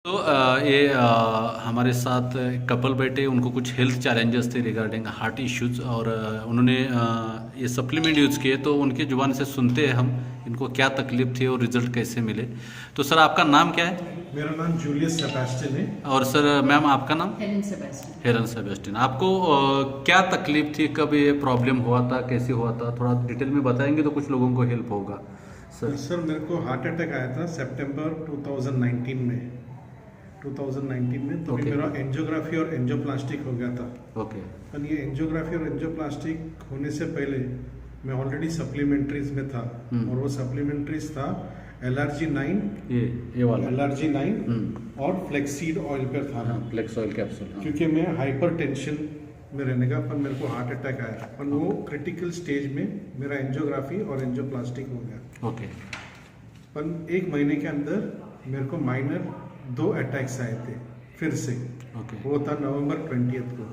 तो हमारे साथ कपल बैठे, उनको कुछ हेल्थ चैलेंजेस थे रिगार्डिंग हार्ट इश्यूज, और उन्होंने ये सप्लीमेंट यूज़ किए, तो उनकी ज़ुबान से सुनते हैं हम इनको क्या तकलीफ थी और रिजल्ट कैसे मिले। तो सर, आपका नाम क्या है? मेरा नाम जूलियस सेबेस्टियन है। और सर मैम, आपका नाम? Helen Sebastian. Helen Sebastian. आपको क्या तकलीफ थी, कब ये प्रॉब्लम हुआ था, कैसे हुआ था, थोड़ा डिटेल में बताएंगे तो कुछ लोगों को हेल्प होगा। सर मेरे को हार्ट अटैक आया था सितंबर 2019 में। 2019 में तो Okay. मेरा एंजियोग्राफी और एंजियोप्लास्टिक हो गया था। ओके। पर ये एंजियोग्राफी और एंजियोप्लास्टिक होने से पहले मैं ऑलरेडी सप्लीमेंट्रीज में था। और वो सप्लीमेंट्रीज था LRG9, ये वाला LRG9 और फ्लेक्सीड ऑयल पर था। Flax oil capsule. क्योंकि मैं हाइपर टेंशन में रहने का, पर मेरे को हार्ट अटैक आया, पर वो क्रिटिकल स्टेज में मेरा एंजियोग्राफी और एंजियोप्लास्टिक हो गया। ओके। पर 1 महीने के अंदर मेरे को माइनर 2 अटैक्स आए थे फिर से। ओके। वो था नवंबर 20 को।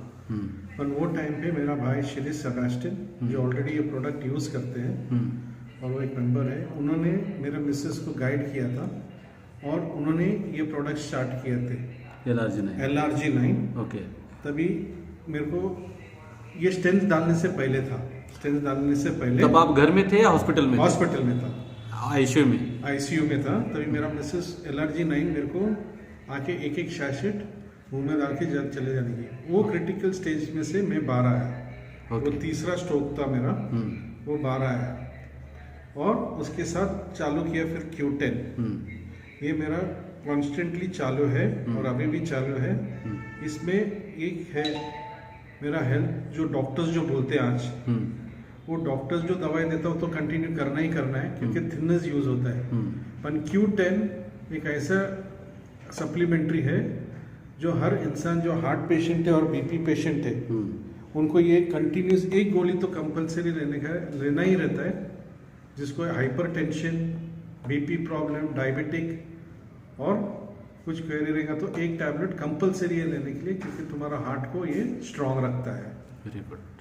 पर वो टाइम पे मेरा भाई श्री सेबेस्टियन, जो ऑलरेडी ये प्रोडक्ट यूज करते हैं और वो एक मेंबर है, उन्होंने मेरे मिसेस को गाइड किया था और उन्होंने ये प्रोडक्ट स्टार्ट किए थे LRG9। ओके। तभी मेरे को ये स्टेंट डालने से पहले था। स्टेंट डालने से पहले तब आप घर में थे या हॉस्पिटल में? हॉस्पिटल में था, आईसीयू में। आईसीयू में था। तभी मेरा मिसेस LRG9 मेरे को आके एक एक शैशेट मुंह में डाल के चले जाने की। वो क्रिटिकल स्टेज में से मैं बाहर आया। वो तीसरा स्ट्रोक था मेरा, वो बाहर आया और उसके साथ चालू किया फिर Q10। ये मेरा कॉन्स्टेंटली चालू है और अभी भी चालू है। इसमें एक है मेरा हेल्थ, जो डॉक्टर्स जो बोलते हैं आज, वो डॉक्टर्स जो दवाई देता हो तो कंटिन्यू करना ही करना है, क्योंकि थिननेस यूज होता है। पर Q10 एक ऐसा सप्लीमेंट्री है जो हर इंसान, जो हार्ट पेशेंट है और बीपी पेशेंट है, उनको ये कंटिन्यूस एक गोली तो कंपलसरी लेना ही रहता है। जिसको हाइपरटेंशन, बीपी प्रॉब्लम, डायबिटिक और कुछ क्वेरी रहेगा तो एक टैबलेट कंपलसरी है लेने के लिए, क्योंकि तुम्हारा हार्ट को ये स्ट्रांग रखता है। Very good.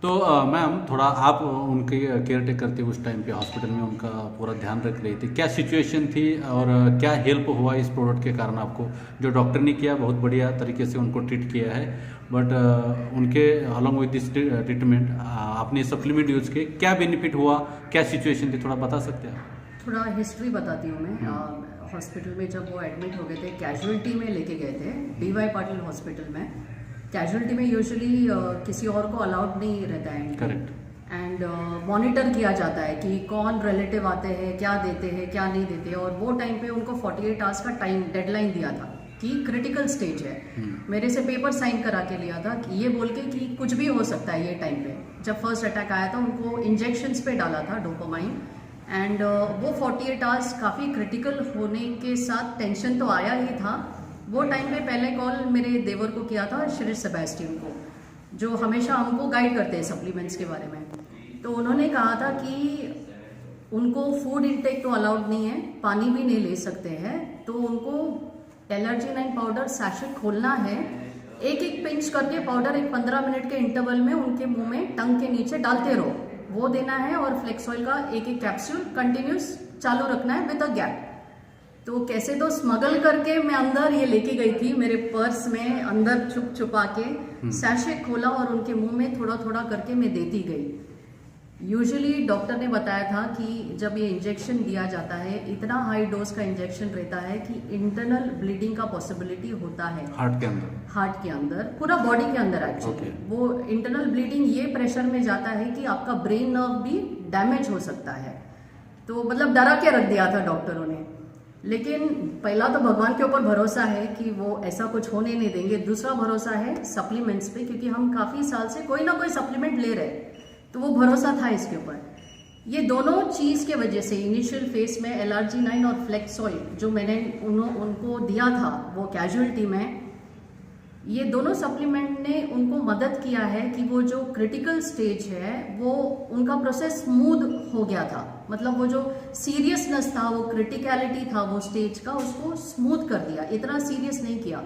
तो मैम, थोड़ा आप उनके केयर टेकर थे उस टाइम पे हॉस्पिटल में, उनका पूरा ध्यान रख रही थी, क्या सिचुएशन थी और क्या हेल्प हुआ इस प्रोडक्ट के कारण आपको? जो डॉक्टर ने किया बहुत बढ़िया तरीके से उनको ट्रीट किया है, बट उनके अलॉन्ग विद दिस ट्रीटमेंट आपने सप्लीमेंट यूज किए, क्या बेनिफिट हुआ, क्या सिचुएशन थी, थोड़ा बता सकते हैं आप? थोड़ा हिस्ट्री बताती हूँ मैं। हॉस्पिटल में जब वो एडमिट हो गए थे, कैजुअलिटी में लेके गए थे, DY पाटिल हॉस्पिटल में। कैजुअलिटी में यूजुअली किसी और को अलाउड नहीं रहता है। करेक्ट। एंड मॉनिटर किया जाता है कि कौन रिलेटिव आते हैं, क्या देते हैं, क्या नहीं देते। और वो टाइम पे उनको 48 आवर्स का टाइम डेडलाइन दिया था कि क्रिटिकल स्टेज है। मेरे से पेपर साइन करा के लिया था कि ये बोल के कि कुछ भी हो सकता है ये टाइम पे। जब फर्स्ट अटैक आया था, उनको इंजेक्शंस पे डाला था डोपामाइन, एंड वो 48 आवर्स काफ़ी क्रिटिकल होने के साथ टेंशन तो आया ही था। वो टाइम पे पहले कॉल मेरे देवर को किया था, श्री सेबेस्टियन को, जो हमेशा हमको गाइड करते हैं सप्लीमेंट्स के बारे में। तो उन्होंने कहा था कि उनको फूड इंटेक तो अलाउड नहीं है, पानी भी नहीं ले सकते हैं, तो उनको LRG9 पाउडर सैशेट खोलना है, एक एक पिंच करके पाउडर एक 15 मिनट के इंटरवल में उनके मुंह में, टंग के नीचे डालते रहो, वो देना है। और फ्लेक्स ऑयल का एक एक कैप्सूल कंटिन्यूस चालू रखना है विद अ गैप। तो कैसे तो स्मगल करके मैं अंदर ये लेके गई थी, मेरे पर्स में अंदर छुप छुपा के सैशे खोला और उनके मुंह में थोड़ा थोड़ा करके मैं देती गई। यूजुअली डॉक्टर ने बताया था कि जब ये इंजेक्शन दिया जाता है, इतना हाई डोज का इंजेक्शन रहता है कि इंटरनल ब्लीडिंग का पॉसिबिलिटी होता है हार्ट के अंदर, पूरा बॉडी के अंदर एक्चुअली। वो इंटरनल ब्लीडिंग ये प्रेशर में जाता है कि आपका ब्रेन नर्व भी डैमेज हो सकता है। तो मतलब डरा के रख दिया था डॉक्टरों ने। लेकिन पहला तो भगवान के ऊपर भरोसा है कि वो ऐसा कुछ होने नहीं देंगे। दूसरा भरोसा है सप्लीमेंट्स पे, क्योंकि हम काफ़ी साल से कोई ना कोई सप्लीमेंट ले रहे, तो वो भरोसा था इसके ऊपर। ये दोनों चीज़ के वजह से इनिशियल फेस में LRG9 और फ्लेक्स ऑयल जो मैंने उनको दिया था वो कैजुअलिटी में, ये दोनों सप्लीमेंट ने उनको मदद किया है कि वो जो क्रिटिकल स्टेज है वो उनका प्रोसेस स्मूथ हो गया था। मतलब वो जो सीरियसनेस था, वो क्रिटिकलिटी था वो स्टेज का, उसको स्मूथ कर दिया, इतना सीरियस नहीं किया।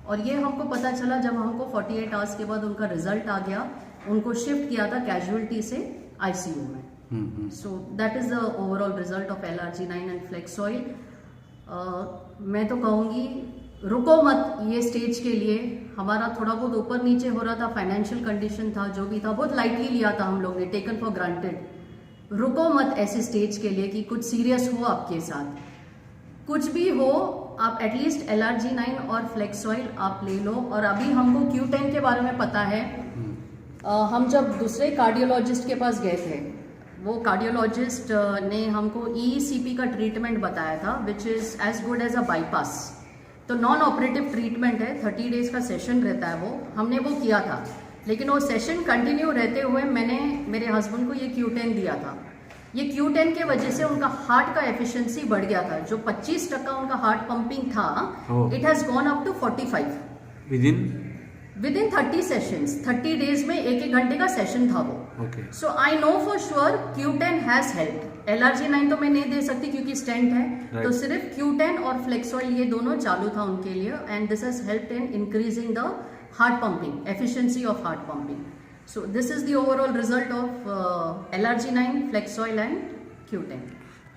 और ये हमको पता चला जब हमको 48 आवर्स के बाद उनका रिजल्ट आ गया, उनको शिफ्ट किया था कैजुअलिटी से ICU में। So that is the overall result of LRG9 and flax oil. मैं तो कहूँगी रुको मत ये स्टेज के लिए। हमारा थोड़ा बहुत ऊपर नीचे हो रहा था, फाइनेंशियल कंडीशन था, जो भी था बहुत लाइटली लिया था हम लोग ने, टेकन फॉर ग्रांटेड। रुको मत ऐसे स्टेज के लिए कि कुछ सीरियस हो आपके साथ, कुछ भी हो आप एटलीस्ट LRG9 और फ्लेक्सॉइल आप ले लो। और अभी हमको Q10 के बारे में पता है। हम जब दूसरे कार्डियोलॉजिस्ट के पास गए थे, वो कार्डियोलॉजिस्ट ने हमको ECP का ट्रीटमेंट बताया था, which is as good as a bypass. तो नॉन ऑपरेटिव ट्रीटमेंट है, 30 डेज का सेशन रहता है वो, हमने वो किया था। लेकिन वो सेशन कंटिन्यू रहते हुए मैंने मेरे हस्बैंड को ये Q10 दिया था। ये Q10 के वजह से उनका हार्ट का एफिशिएंसी बढ़ गया था। जो 25% उनका हार्ट पंपिंग था, it has gone up to 45 within 30 sessions. 30 days में 1-1 घंटे का सेशन था वो। So I know for sure Q10 has help. LRG9 तो मैं नहीं दे सकती क्योंकि स्टेंट है, तो सिर्फ Q10 और फ्लेक्सॉइल ये दोनों चालू था उनके लिए, and this has helped in increasing the heart pumping, efficiency of heart pumping. So this is the overall result of LRG9, Flexoil and Q10.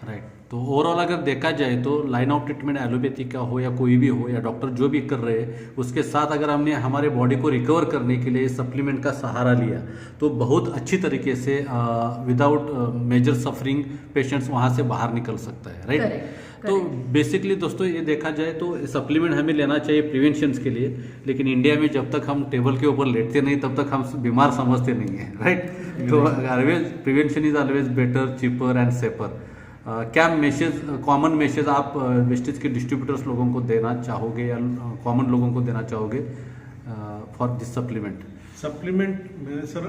Right. तो ओवरऑल अगर देखा जाए तो लाइन ऑफ ट्रीटमेंट एलोपैथी का हो या कोई भी हो, या डॉक्टर जो भी कर रहे हैं, उसके साथ अगर हमने हमारे बॉडी को रिकवर करने के लिए सप्लीमेंट का सहारा लिया तो बहुत अच्छी तरीके से विदाउट मेजर सफरिंग पेशेंट्स वहाँ से बाहर निकल सकता है। राइट। तो बेसिकली दोस्तों ये देखा जाए तो सप्लीमेंट हमें लेना चाहिए प्रिवेंशन के लिए, लेकिन इंडिया में जब तक हम टेबल के ऊपर लेटते नहीं तब तक हम बीमार समझते नहीं हैं। राइट। तो always prevention is always better, cheaper and safer. क्या मैसेज, कॉमन मैसेज आप वेस्टेज के डिस्ट्रीब्यूटर्स लोगों को देना चाहोगे या कॉमन लोगों को देना चाहोगे फॉर दिस सप्लीमेंट? सप्लीमेंट मैं सर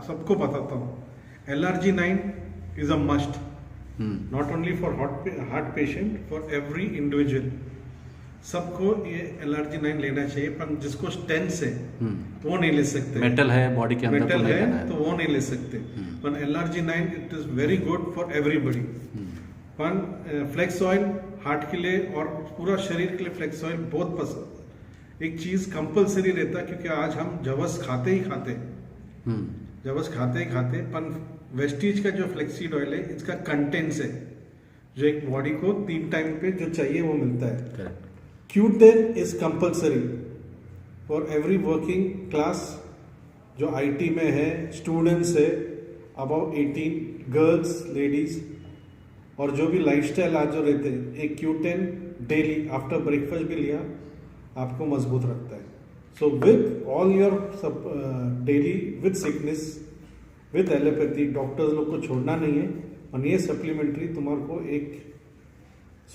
सबको बताता हूँ, LRG9 is a must, not only for heart patient, for every individual. सबको ये LRG9 लेना चाहिए, पर जिसको स्टेंट्स है वो नहीं ले सकते। मेटल है बॉडी के अंदर, मेटल है तो वो नहीं ले सकते। पर LRG9 it is very good for everybody. पर फ्लेक्स ऑयल हार्ट के लिए और पूरा शरीर के लिए फ्लेक्स ऑयल बहुत पसंद। एक चीज कंपलसरी रहता, क्योंकि आज हम जवस खाते ही खाते, पर वेस्टीज का जो फ्लेक्सीड ऑयल है, इसका कंटेंट्स है जो एक बॉडी को 3 टाइम पे जो चाहिए वो मिलता है। Q10 is compulsory for every working class, जो IT में है, स्टूडेंट्स है अबाउट 18, गर्ल्स, लेडीज, और जो भी लाइफस्टाइल आज जो रहते हैं, एक Q10 डेली आफ्टर ब्रेकफास्ट भी लिया आपको मजबूत रखता है। So with all your daily with sickness, with allopathy, doctors लोग को छोड़ना नहीं है, और ये सप्लीमेंट्री तुम्हारे को एक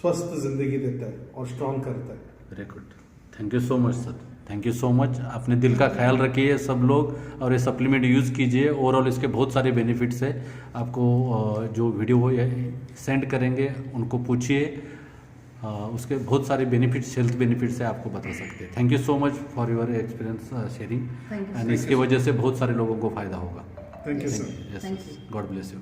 स्वस्थ जिंदगी देता है और स्ट्रॉन्ग करता है। Very good, thank you so much sir, thank you so much. अपने दिल का ख्याल रखिए सब लोग, और ये सप्लीमेंट यूज़ कीजिए। ओवरऑल इसके बहुत सारे बेनिफिट्स है। आपको जो वीडियो वो सेंड करेंगे उनको पूछिए, उसके बहुत सारे बेनिफिट्स, हेल्थ बेनिफिट्स है, आपको बता सकते हैं। Thank you so much for your experience sharing, and इसकी वजह से बहुत सारे लोगों को फ़ायदा होगा। Thank you sir. God bless you.